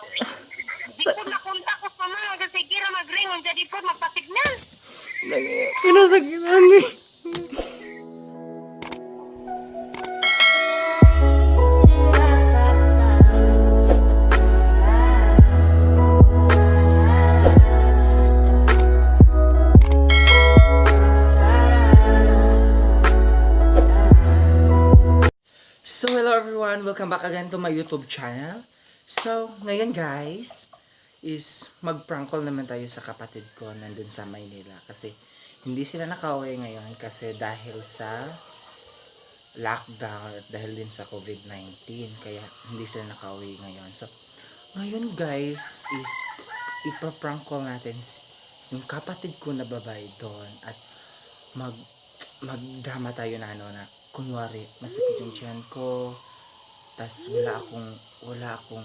Di ko nakunta ko pa mga kasi kira mag-ring jadi po magpasignal. Pinasakitan ni. So, hello everyone! Welcome back again to my YouTube channel. So, ngayon guys, is mag-prank call naman tayo sa kapatid ko nandun sa Maynila. Kasi, hindi sila nakauwi ngayon kasi dahil sa lockdown at dahil din sa COVID-19. Kaya, hindi sila nakauwi ngayon. So, ngayon guys, is ipaprank call natin yung kapatid ko na babae doon at magdrama tayo na na kunwari masakit yung tiyan ko, tas wala akong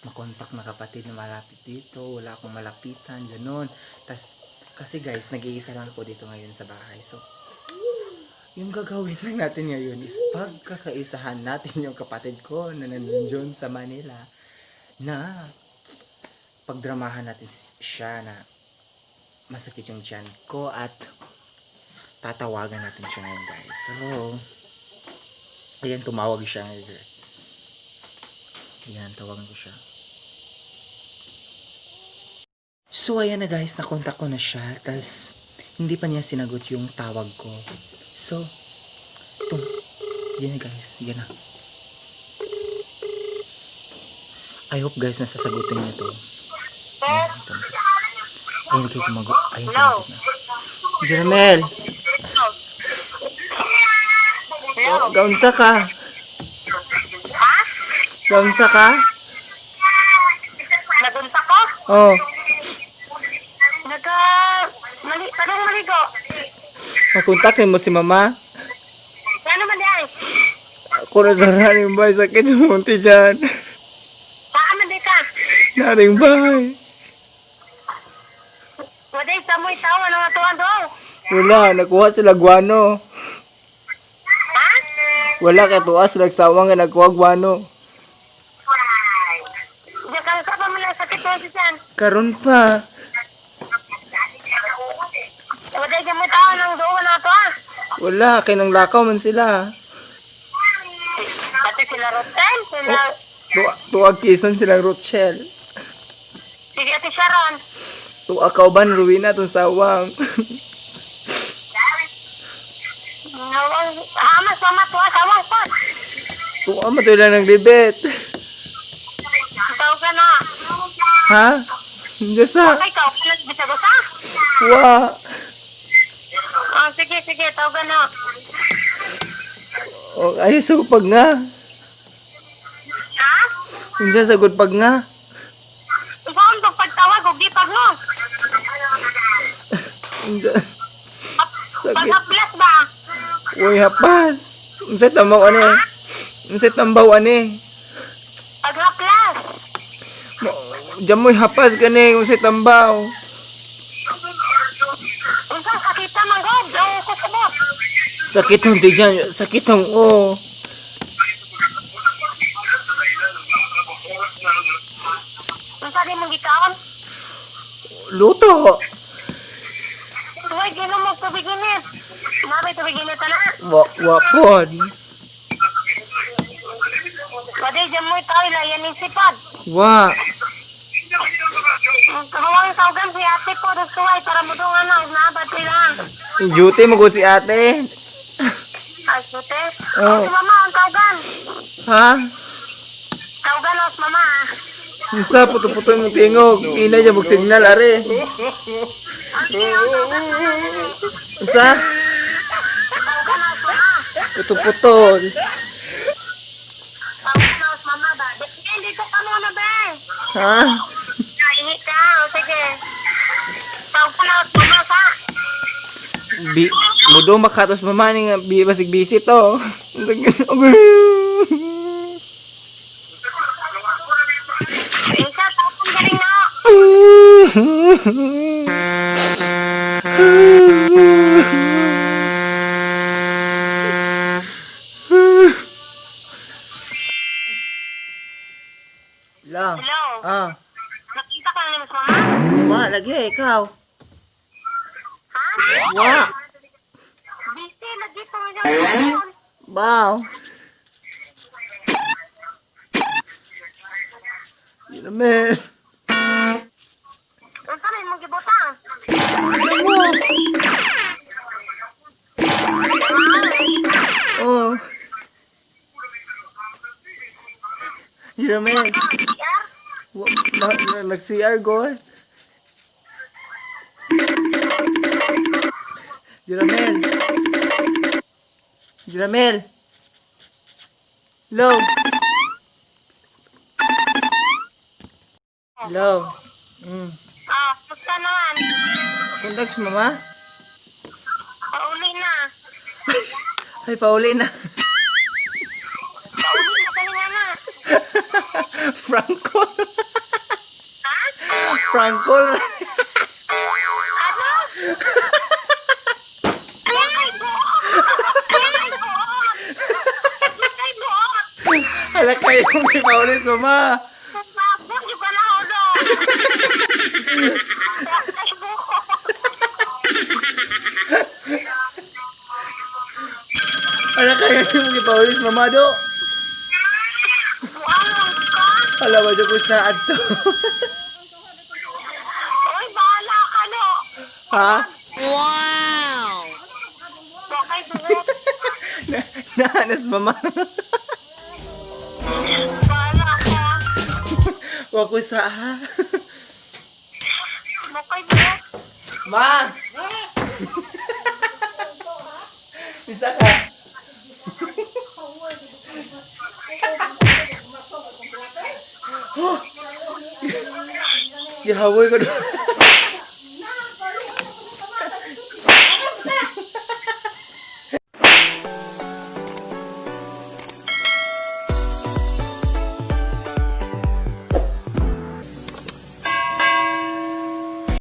makontak na kapatid na malapit dito, wala akong malapitan, ganun. Tas kasi guys, nag-iisa lang ako dito ngayon sa bahay. So yung gagawin lang natin ngayon is pagkakaisahan natin yung kapatid ko na nandun sa Manila, na pagdramahan natin siya na masakit yung tiyan ko at tatawagan natin siya ngayon guys. So, ayan, tumawag siya ngayon. Ayan, tawagan ko siya. So, ayan na guys, nakontak ko na siya. Tas, hindi pa niya sinagot yung tawag ko. So, ito. Yan na guys, yan na. I hope guys, nasasagutin niya to. Ayan, ito. Ayan guys, sumagot. Ayan, sumagot na. Jermel! Gaunsa ka? Ha? Gaunsa ka? Nagunta ko? Oh, Tanong maligo. makontakin mo si mama. Ano man yan? Ako na saranin ba? Sakit yung munti dyan. Saan man di ka? Naring bahay. Waday sa mo itaw, ano nga tuwan doon? Wala, nakuha sila guano. Ha? Wala ka tuwa sila sawang nga nakuha guano. Diyan ka sa pa mo lang sakit mo si San. Karon pa. Waday ka mo itaw, nang doon na to ah. Wala, kay nang lakaw man sila. Pati sila Rotel, sila... Tuwag kison silang Rochelle. Sige, Ate Sharon. Tuwa kauban Ruina tong sawang. Hamas, mama, tuwa, sawang po. Tuwa matulang ng libet. Itaw ka na. Ha? Hindi sa. Okay, ikaw, bisa-bisa? Wa. Oh, sige, itaw ka na. O, ayaw sa pag nga. Ha? Hindi sagot pag nga. Ikaw ang pagtawag, huwag di pag mo. Hindi. Sakit. Pag-uplas ba? Uy, hapas. Unsay tambaw ani? Unsay tambaw ani? Pag-uplas. Jamoy hapas gani unsay tambaw. Isang sakita man god, ang kusabot. Sakit ng tiyan, sakit ng Ang sabi mong gikaon, luto. tuwag yun mo tubig init. Mami, tubig init na. Wapon. Pwede dyan mo ito, ilayan yung sipad. Wa. Kawang tawgan si ate po, nagsuway para mo doon ano, nabad sila. Duty mo si ate. Ay, sute. Oh. Si mama, ang tawgan. Ha? Tawgan os mama. Unsa puto-puto mo tingog. Ina niya mog signal are. Sige, ang tawgan mama. Unsa? Tawgan os mama. Puto-putol. Tawgan os mama ba? Hindi ko ka muna ba? Ha? Nainit ka, o sige. Tawgan os mama sa. Mudo makatos mama ni nga basig busy to. Isa, tawgan galing na. La. Hello. Ah, Nakita ka na naman sa mama? wa, lagi, ikaw. Ha? Wa, Busy, lagi pa mo yung baw. Jeromel. Ang kami mo gibutang. Ano mo? Oh. Jeromel. CR? Nag-CR, God. Jeromel. Jeromel. Hello. Hello. Basta naman. Contact si mama? Pauli na. Ay, pauli na. Pauli na kanina na. Franco. Ha? Franco. Ano? Lakay buot. Lakay buot. Lakay buot. Hala kayo may pauli si mama. Sabot yung panahon do. Lakay buot. Hala kayo may pauli si mama do. Buang ka. Hala ba dyan ko sa adto. Uy, bahala ka no. Ha? Lakay buot. Naanas mama. Bahala ka. Huwag ko sa ha. Lakay buot. Ma! Bisa ka? Gihawoy ko doon.